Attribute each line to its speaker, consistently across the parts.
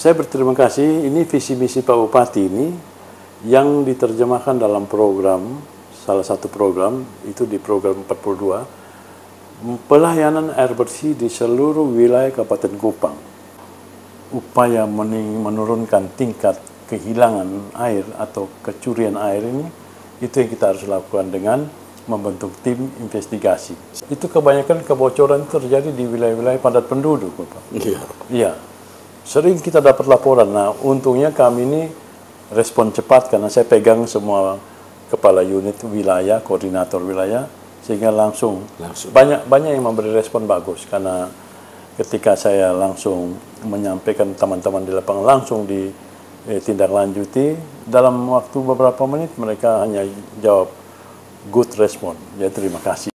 Speaker 1: Saya berterima kasih, ini visi misi Pak Bupati ini yang diterjemahkan dalam program, salah satu program, itu di program 42, pelayanan air bersih di seluruh wilayah Kabupaten Kupang. Upaya menurunkan tingkat kehilangan air atau kecurian air ini, itu yang kita harus lakukan dengan membentuk tim investigasi. Itu kebanyakan kebocoran terjadi di wilayah-wilayah padat penduduk, Bapak.
Speaker 2: Iya.
Speaker 1: Iya. Sering kita dapat laporan. Nah, untungnya kami ini respon cepat karena saya pegang semua kepala unit wilayah, koordinator wilayah, sehingga langsung. Banyak yang memberi respon bagus karena ketika saya langsung menyampaikan teman-teman di lapangan langsung ditindaklanjuti, dalam waktu beberapa menit mereka hanya jawab good respon. Ya, terima kasih.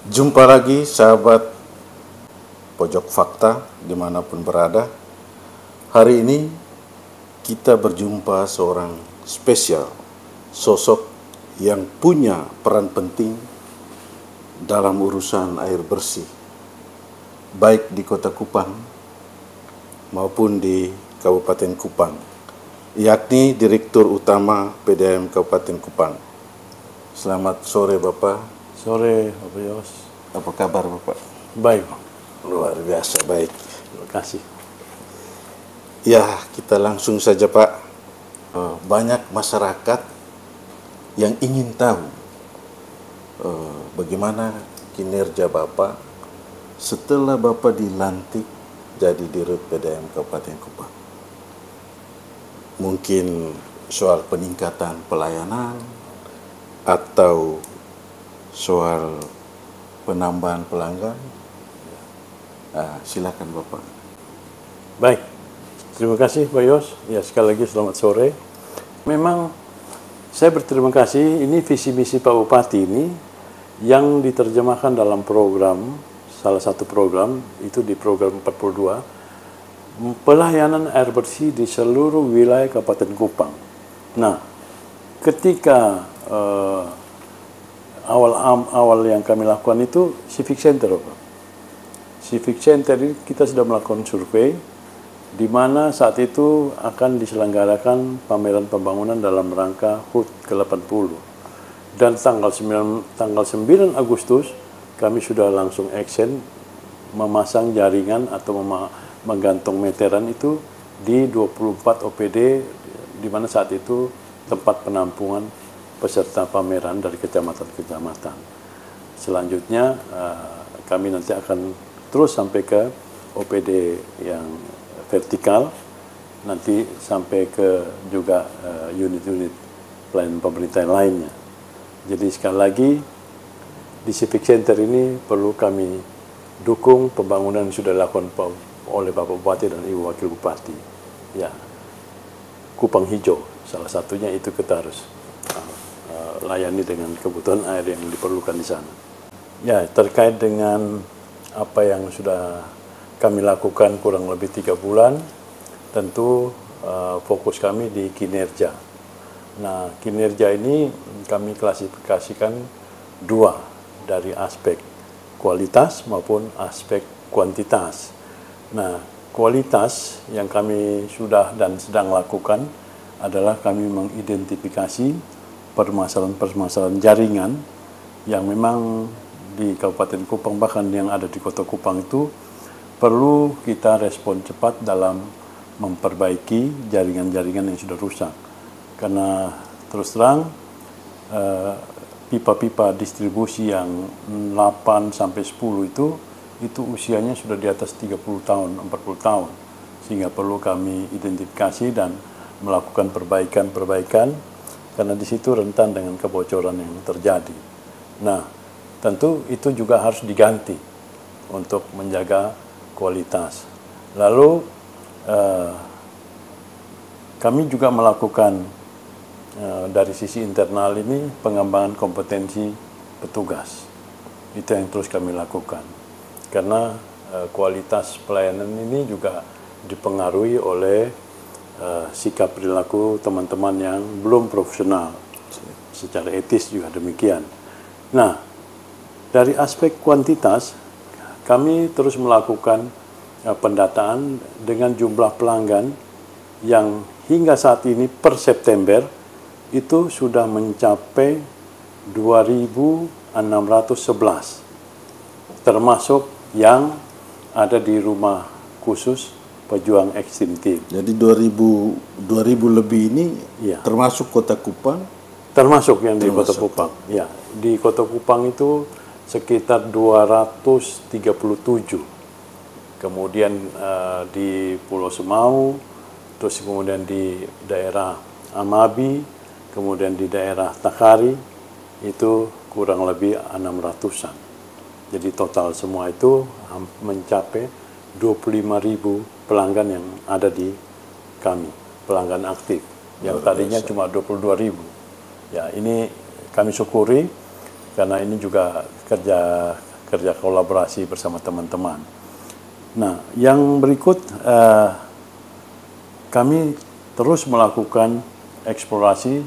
Speaker 2: Jumpa lagi sahabat Pojok Fakta dimanapun berada. Hari ini kita berjumpa seorang spesial, sosok yang punya peran penting dalam urusan air bersih, baik di Kota Kupang maupun di Kabupaten Kupang, yakni Direktur Utama PDAM Kabupaten Kupang. Selamat sore Bapak.
Speaker 1: Sore, Bapak Yos.
Speaker 2: Apa kabar Bapak?
Speaker 1: Baik, Pak.
Speaker 2: Luar biasa baik.
Speaker 1: Terima kasih.
Speaker 2: Ya, kita langsung saja Pak. Banyak masyarakat yang ingin tahu bagaimana kinerja Bapak setelah Bapak dilantik jadi Dirut PDAM Kabupaten Kupang. Mungkin soal peningkatan pelayanan atau soal penambahan pelanggan. Silakan Bapak.
Speaker 1: Baik, terima kasih Pak Yos. Ya, sekali lagi selamat sore. Memang saya berterima kasih, ini visi misi Pak Bupati ini yang diterjemahkan dalam program, salah satu program, itu di program 42, pelayanan air bersih di seluruh wilayah Kabupaten Kupang. Nah, ketika awal yang kami lakukan itu Civic Center, Pak. Civic Center ini kita sudah melakukan survei, di mana saat itu akan diselenggarakan pameran pembangunan dalam rangka HUT ke-80. Dan tanggal 9 Agustus kami sudah langsung action memasang jaringan atau menggantung meteran itu di 24 OPD, di mana saat itu tempat penampungan peserta pameran dari kecamatan-kecamatan. Selanjutnya kami nanti akan terus sampai ke OPD yang vertikal, nanti sampai ke juga unit-unit pelayanan pemerintah lainnya. Jadi sekali lagi di Civic Center ini perlu kami dukung pembangunan yang sudah dilakukan oleh Bapak Bupati dan Ibu Wakil Bupati. Ya, Kupang Hijau salah satunya itu kita harus layani dengan kebutuhan air yang diperlukan di sana. Ya, terkait dengan apa yang sudah kami lakukan kurang lebih 3 bulan, tentu fokus kami di kinerja. Nah, kinerja ini kami klasifikasikan 2, dari aspek kualitas maupun aspek kuantitas. Nah, kualitas yang kami sudah dan sedang lakukan adalah kami mengidentifikasi permasalahan-permasalahan jaringan yang memang di Kabupaten Kupang, bahkan yang ada di Kota Kupang itu perlu kita respon cepat dalam memperbaiki jaringan-jaringan yang sudah rusak. Karena terus terang pipa-pipa distribusi yang 8 sampai 10 itu usianya sudah di atas 30 tahun, 40 tahun. Sehingga perlu kami identifikasi dan melakukan perbaikan-perbaikan karena di situ rentan dengan kebocoran yang terjadi. Nah, tentu itu juga harus diganti untuk menjaga kualitas. Lalu kami juga melakukan dari sisi internal ini pengembangan kompetensi petugas. Itu yang terus kami lakukan. Karena kualitas pelayanan ini juga dipengaruhi oleh sikap perilaku teman-teman yang belum profesional. Secara etis juga demikian. Nah, Dari aspek kuantitas, kami terus melakukan pendataan dengan jumlah pelanggan yang hingga saat ini per September itu sudah mencapai 2.611, termasuk yang ada di rumah khusus pejuang ekstrim.
Speaker 2: Jadi 2000 lebih ini
Speaker 1: Ya.
Speaker 2: termasuk Kota Kupang?
Speaker 1: Termasuk yang di Kota Kupang. Ya, di Kota Kupang itu sekitar 237. Kemudian di Pulau Semau, terus kemudian di daerah Amabi, kemudian di daerah Takari itu kurang lebih 600-an. Jadi total semua itu mencapai 25.000 pelanggan yang ada di kami, pelanggan aktif. Yang tadinya cuma 22.000. Ya, ini kami syukuri karena ini juga kerja kolaborasi bersama teman-teman. Nah, yang berikut kami terus melakukan eksplorasi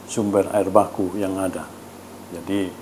Speaker 1: sumber air baku yang ada. Jadi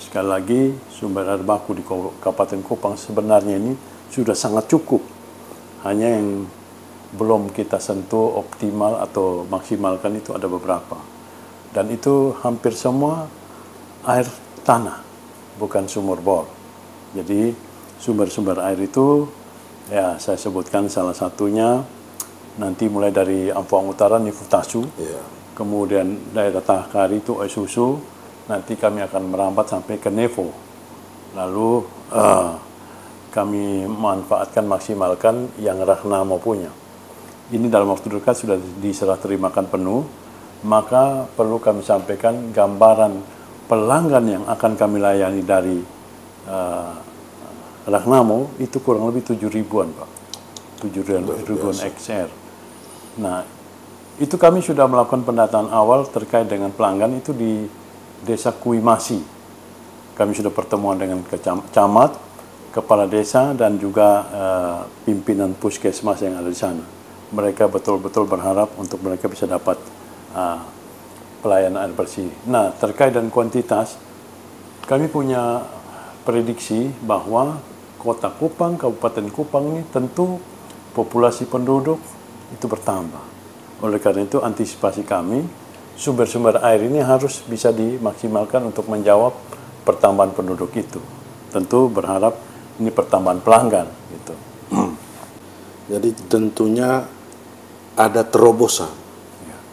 Speaker 1: sekali lagi sumber air baku di Kabupaten Kupang sebenarnya ini sudah sangat cukup. Hanya yang belum kita sentuh optimal atau maksimalkan itu ada beberapa. Dan itu hampir semua air tanah, bukan sumur bor. Jadi sumber-sumber air itu ya saya sebutkan salah satunya nanti mulai dari Ampuang Utara Nifutasu, kemudian daerah Takari itu Esusu, nanti kami akan merambat sampai ke Nevo. Lalu kami manfaatkan maksimalkan yang Rahnamo punya. Ini dalam waktu dekat sudah diserah terimakan penuh, maka perlu kami sampaikan gambaran pelanggan yang akan kami layani dari Rahnamo itu kurang lebih 7.000-an, Pak. 7.000-an XR. Nah, itu kami sudah melakukan pendataan awal terkait dengan pelanggan itu di Desa Kuimasi. Kami sudah pertemuan dengan camat, kepala desa, dan juga pimpinan puskesmas yang ada di sana. Mereka betul-betul berharap untuk mereka bisa dapat pelayanan air bersih. Nah, terkait dengan kuantitas, kami punya prediksi bahwa Kota Kupang, Kabupaten Kupang ini tentu populasi penduduk itu bertambah. Oleh karena itu antisipasi kami, sumber-sumber air ini harus bisa dimaksimalkan untuk menjawab pertambahan penduduk itu. Tentu berharap ini pertambahan pelanggan gitu.
Speaker 2: Jadi tentunya ada terobosan.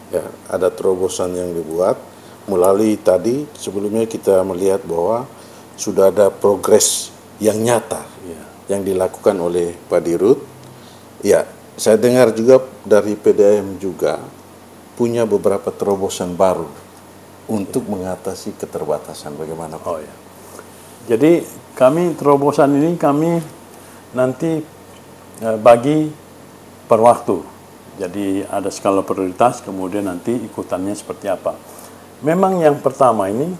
Speaker 2: Ya, ada terobosan yang dibuat melalui tadi sebelumnya kita melihat bahwa sudah ada progres yang nyata yang dilakukan oleh Pak Dirut. Ya, saya dengar juga dari PDAM juga punya beberapa terobosan baru untuk mengatasi keterbatasan. Bagaimana Pak?
Speaker 1: Oh ya. Jadi kami terobosan ini kami nanti bagi per waktu. Jadi ada skala prioritas, kemudian nanti ikutannya seperti apa. Memang yang pertama ini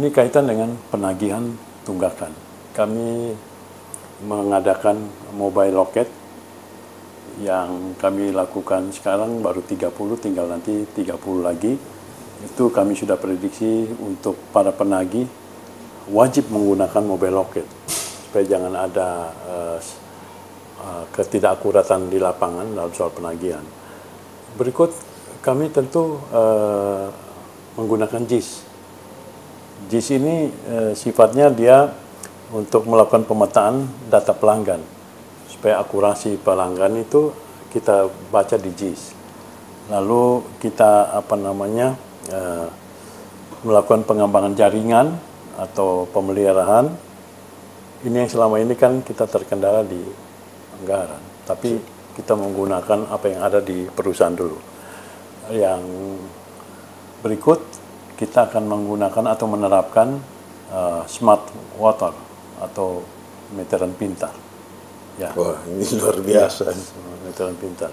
Speaker 1: kaitan dengan penagihan tunggakan. Kami mengadakan mobile loket yang kami lakukan sekarang baru 30, tinggal nanti 30 lagi. Itu kami sudah prediksi untuk para penagih wajib menggunakan mobile loket supaya jangan ada ketidakakuratan di lapangan dalam soal penagihan. Berikut kami tentu menggunakan JIS. JIS ini sifatnya dia untuk melakukan pemetaan data pelanggan supaya akurasi pelanggan itu kita baca di JIS. Lalu kita melakukan pengembangan jaringan atau pemeliharaan. Ini yang selama ini kan kita terkendala di anggaran, tapi kita menggunakan apa yang ada di perusahaan dulu. Yang berikut kita akan menggunakan atau menerapkan smart water atau meteran pintar. Ya.
Speaker 2: Wah, ini luar biasa.
Speaker 1: Ya, meteran pintar.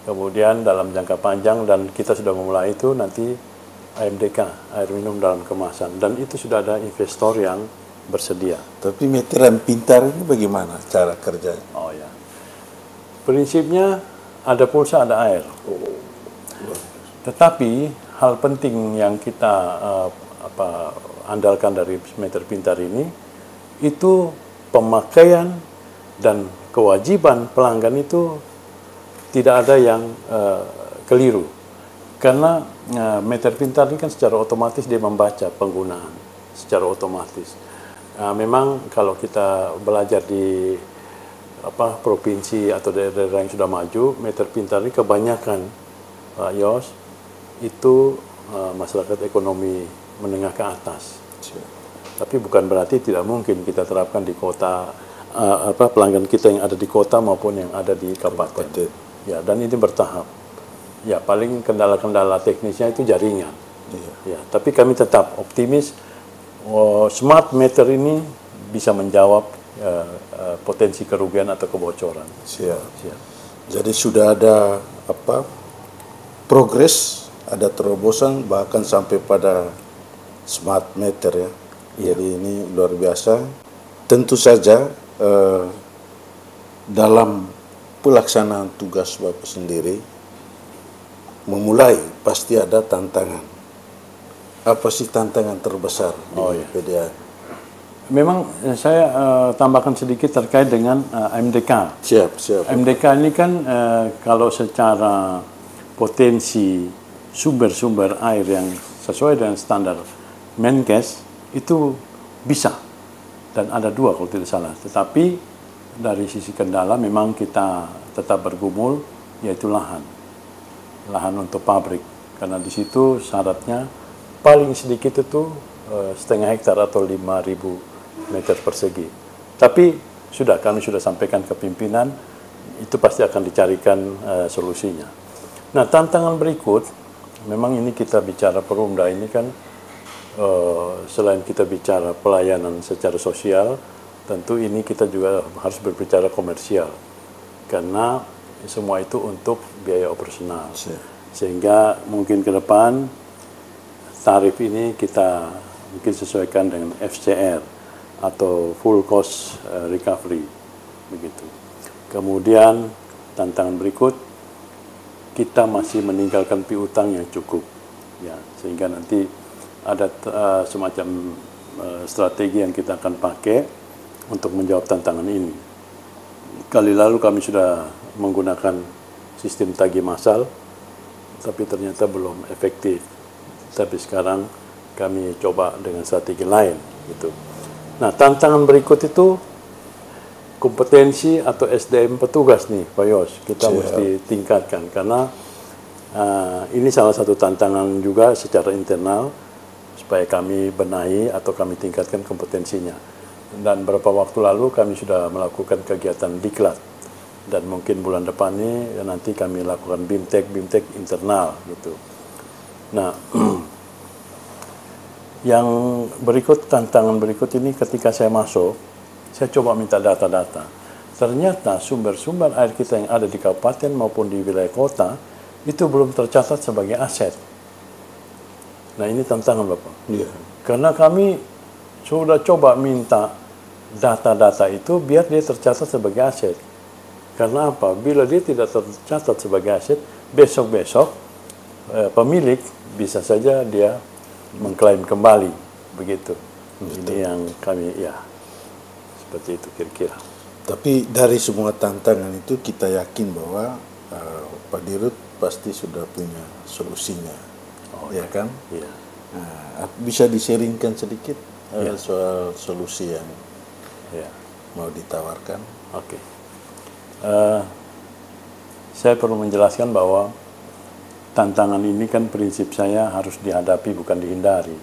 Speaker 1: Kemudian dalam jangka panjang dan kita sudah memulai itu nanti AMDK, air minum dalam kemasan, dan itu sudah ada investor yang bersedia.
Speaker 2: Tapi meteran pintar ini bagaimana cara kerjanya?
Speaker 1: Oh ya, prinsipnya ada pulsa, ada air. Tetapi hal penting yang kita andalkan dari meter pintar ini, itu pemakaian dan kewajiban pelanggan itu tidak ada yang keliru. Karena meter pintar ini kan secara otomatis dia membaca penggunaan secara otomatis. Memang kalau kita belajar di provinsi atau daerah-daerah yang sudah maju, meter pintar ini kebanyakan Pak Yos itu masyarakat ekonomi menengah ke atas. Tapi bukan berarti tidak mungkin kita terapkan di kota, pelanggan kita yang ada di kota maupun yang ada di kabupaten. Ya, dan ini bertahap. Ya, paling kendala-kendala teknisnya itu jaringan. Ya, tapi kami tetap optimis smart meter ini bisa menjawab potensi kerugian atau kebocoran.
Speaker 2: Siap. Jadi sudah ada progres, ada terobosan bahkan sampai pada smart meter ya. Jadi ini luar biasa. Tentu saja dalam pelaksanaan tugas Bapak sendiri memulai pasti ada tantangan. Apa sih tantangan terbesar di PDA?
Speaker 1: Memang saya tambahkan sedikit terkait dengan MDK.
Speaker 2: Siap.
Speaker 1: MDK ini kan kalau secara potensi sumber-sumber air yang sesuai dengan standar Menkes itu bisa, dan ada 2 kalau tidak salah. Tetapi dari sisi kendala memang kita tetap bergumul, yaitu lahan untuk pabrik, karena di situ syaratnya paling sedikit itu setengah hektar atau 5.000 meter persegi. Tapi kami sudah sampaikan ke pimpinan, itu pasti akan dicarikan solusinya. Nah, tantangan berikut, memang ini kita bicara Perumda ini kan selain kita bicara pelayanan secara sosial, tentu ini kita juga harus berbicara komersial, karena semua itu untuk biaya operasional. Sehingga mungkin ke depan tarif ini kita mungkin sesuaikan dengan FCR atau full cost recovery, begitu. Kemudian tantangan berikut, kita masih meninggalkan piutang yang cukup, ya, sehingga nanti ada semacam strategi yang kita akan pakai untuk menjawab tantangan ini. Kali lalu kami sudah menggunakan sistem tagih massal, tapi ternyata belum efektif. Tapi sekarang kami coba dengan strategi lain, gitu. Nah, tantangan berikut itu kompetensi atau SDM petugas nih, Pak Yos, kita mesti tingkatkan, karena ini salah satu tantangan juga secara internal supaya kami benahi atau kami tingkatkan kompetensinya. Dan beberapa waktu lalu kami sudah melakukan kegiatan diklat, dan mungkin bulan depan ini nanti kami lakukan BIMTEK internal, gitu. Nah, yang berikut, tantangan berikut ini ketika saya masuk, saya coba minta data-data. Ternyata sumber-sumber air kita yang ada di kabupaten maupun di wilayah kota itu belum tercatat sebagai aset. Nah, ini tantangan Bapak. Karena kami sudah coba minta data-data itu biar dia tercatat sebagai aset. Karena apa? Bila dia tidak tercatat sebagai aset, besok-besok pemilik bisa saja dia mengklaim kembali, begitu. Ini yang kami, seperti itu kira-kira.
Speaker 2: Tapi dari semua tantangan itu kita yakin bahwa Pak Dirut pasti sudah punya solusinya, ya kan?
Speaker 1: Iya.
Speaker 2: Nah, bisa di-sharingkan sedikit soal solusi yang mau ditawarkan?
Speaker 1: Oke. Saya perlu menjelaskan bahwa tantangan ini kan prinsip saya harus dihadapi bukan dihindari.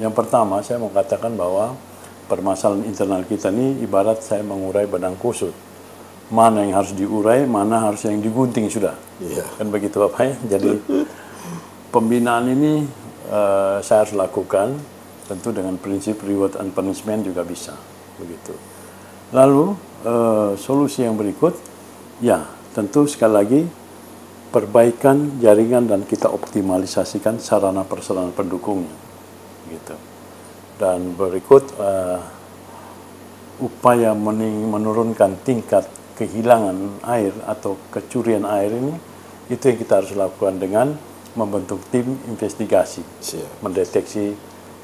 Speaker 1: Yang pertama saya mau katakan bahwa permasalahan internal kita ini ibarat saya mengurai benang kusut. Mana yang harus diurai, mana harus yang digunting sudah. Kan begitu Bapak ya. Jadi pembinaan ini saya harus lakukan tentu dengan prinsip reward and punishment juga bisa, begitu. Lalu solusi yang berikut, tentu sekali lagi perbaikan jaringan dan kita optimalisasikan sarana prasarana pendukungnya, gitu. Dan berikut upaya menurunkan tingkat kehilangan air atau kecurian air ini, itu yang kita harus lakukan dengan membentuk tim investigasi, mendeteksi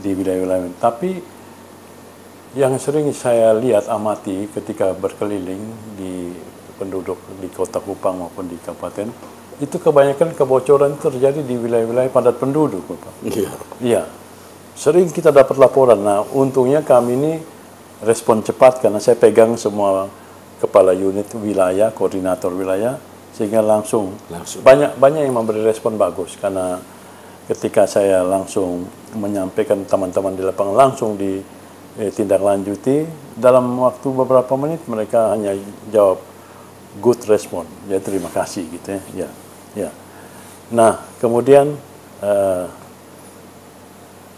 Speaker 1: di wilayah-wilayah. Tapi yang sering saya lihat amati ketika berkeliling di penduduk di Kota Kupang maupun di kabupaten, itu kebanyakan kebocoran terjadi di wilayah-wilayah padat penduduk, Bapak. Iya. Sering kita dapat laporan. Nah, untungnya kami ini respon cepat karena saya pegang semua kepala unit wilayah, koordinator wilayah, sehingga langsung. Banyak yang memberi respon bagus karena ketika saya langsung menyampaikan teman-teman di lapangan langsung ditindaklanjuti, dalam waktu beberapa menit mereka hanya jawab good respon, ya terima kasih gitu ya. Ya. Nah, kemudian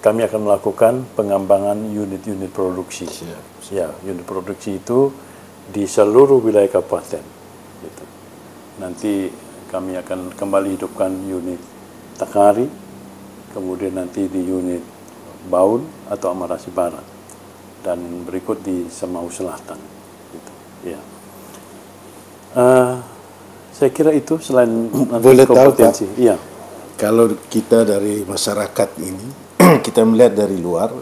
Speaker 1: kami akan melakukan pengembangan unit-unit produksi. Ya, unit produksi itu di seluruh wilayah kabupaten. Gitu. Nanti kami akan kembali hidupkan unit Takari, kemudian nanti di unit Baun atau Amarasi Barat, dan berikut di Semau Selatan. Gitu. Ya. Saya kira itu selain
Speaker 2: boleh
Speaker 1: kompetensi.
Speaker 2: Tahu, Pak,
Speaker 1: iya.
Speaker 2: Kalau kita dari masyarakat ini kita melihat dari luar,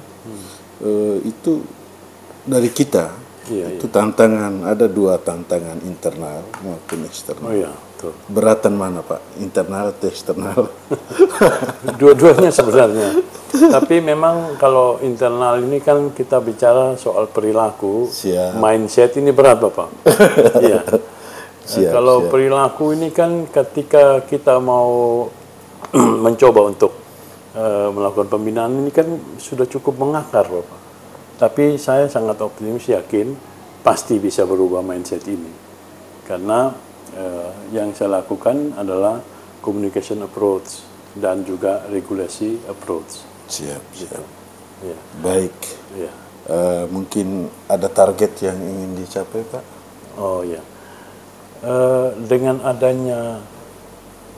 Speaker 2: itu dari kita. Itu tantangan, ada dua tantangan, internal maupun eksternal.
Speaker 1: Oh iya, betul.
Speaker 2: Beratan mana Pak? Internal atau eksternal?
Speaker 1: Dua-duanya sebenarnya. Tapi memang kalau internal ini kan kita bicara soal perilaku, mindset ini berat Bapak. Iya. Kalau perilaku ini kan ketika kita mau mencoba untuk melakukan pembinaan ini kan sudah cukup mengakar Bapak. Tapi saya sangat optimis, yakin pasti bisa berubah mindset ini. Karena yang saya lakukan adalah communication approach dan juga regulasi approach.
Speaker 2: Siap.
Speaker 1: Ya.
Speaker 2: Baik.
Speaker 1: Ya.
Speaker 2: Mungkin ada target yang ingin dicapai Pak?
Speaker 1: Oh ya. Dengan adanya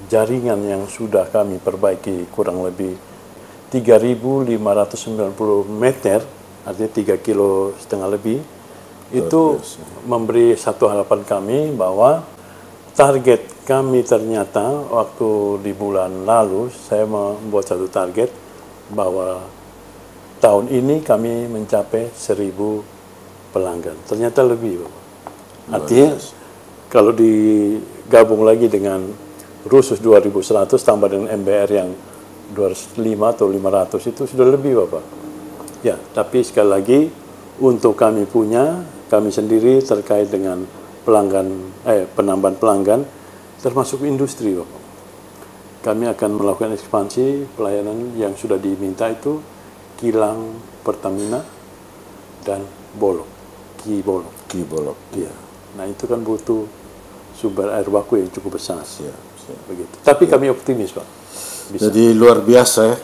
Speaker 1: jaringan yang sudah kami perbaiki kurang lebih 3.590 meter, artinya 3,5 kilo lebih, itu memberi satu harapan kami bahwa target kami ternyata waktu di bulan lalu saya membuat satu target bahwa tahun ini kami mencapai 1.000 pelanggan. Ternyata lebih, Bapak. Artinya kalau digabung lagi dengan Rusus 2.100 tambah dengan MBR yang 205 atau 500 itu sudah lebih Bapak. Ya, tapi sekali lagi untuk kami sendiri terkait dengan penambahan pelanggan termasuk industri Bapak. Kami akan melakukan ekspansi pelayanan yang sudah diminta itu kilang Pertamina dan Bolok, Ki Bolok. Ya. Nah, itu kan butuh sumber air baku yang cukup besar. Begitu. Tapi kami optimis, Pak. Bisa.
Speaker 2: Jadi luar biasa ya.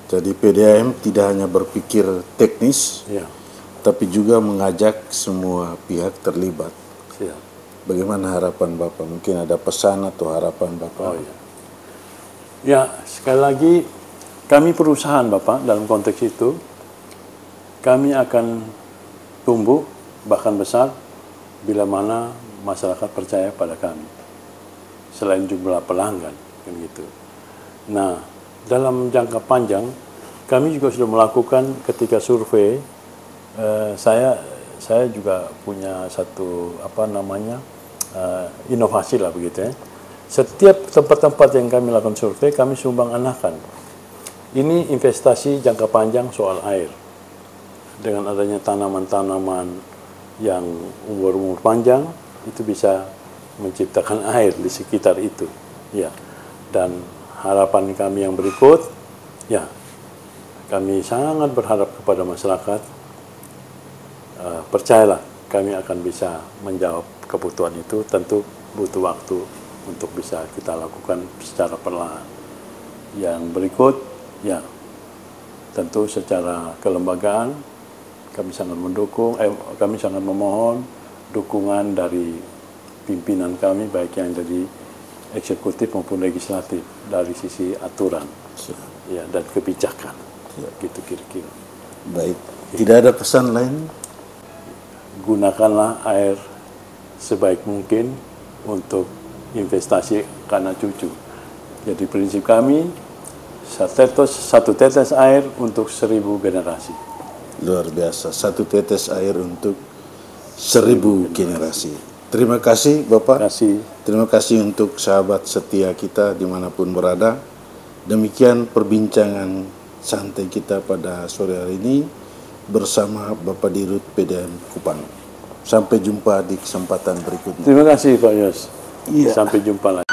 Speaker 2: Jadi PDAM tidak hanya berpikir teknis, tapi juga mengajak semua pihak terlibat. Bagaimana harapan Bapak? Mungkin ada pesan atau harapan Bapak?
Speaker 1: Ya, sekali lagi kami perusahaan Bapak dalam konteks itu, kami akan tumbuh bahkan besar bila mana masyarakat percaya pada kami. Selain jumlah pelanggan, kan gitu. Nah, dalam jangka panjang kami juga sudah melakukan ketika survei. Saya juga punya satu inovasi lah begitu ya. Setiap tempat-tempat yang kami lakukan survei kami sumbang anakan. Ini investasi jangka panjang soal air. Dengan adanya tanaman-tanaman yang umur panjang itu bisa menciptakan air di sekitar itu, ya. Dan harapan kami yang berikut, ya, kami sangat berharap kepada masyarakat, percayalah kami akan bisa menjawab kebutuhan itu. Tentu butuh waktu untuk bisa kita lakukan secara perlahan. Yang berikut, ya, tentu secara kelembagaan kami sangat mendukung, kami sangat memohon dukungan dari pimpinan kami, baik yang dari eksekutif maupun legislatif, dari sisi aturan ya, dan kebijakan. Gitu kira-kira.
Speaker 2: Baik, tidak ada pesan lain?
Speaker 1: Gunakanlah air sebaik mungkin untuk investasi karena cucu. Jadi prinsip kami, satu tetes air untuk 1000 generasi.
Speaker 2: Luar biasa, satu tetes air untuk 1000 generasi. Terima kasih Bapak. Terima kasih untuk sahabat setia kita dimanapun berada. Demikian perbincangan santai kita pada sore hari ini bersama Bapak Dirut PDAM Kupang. Sampai jumpa di kesempatan berikutnya.
Speaker 1: Terima kasih Pak Yos. Sampai jumpa lagi.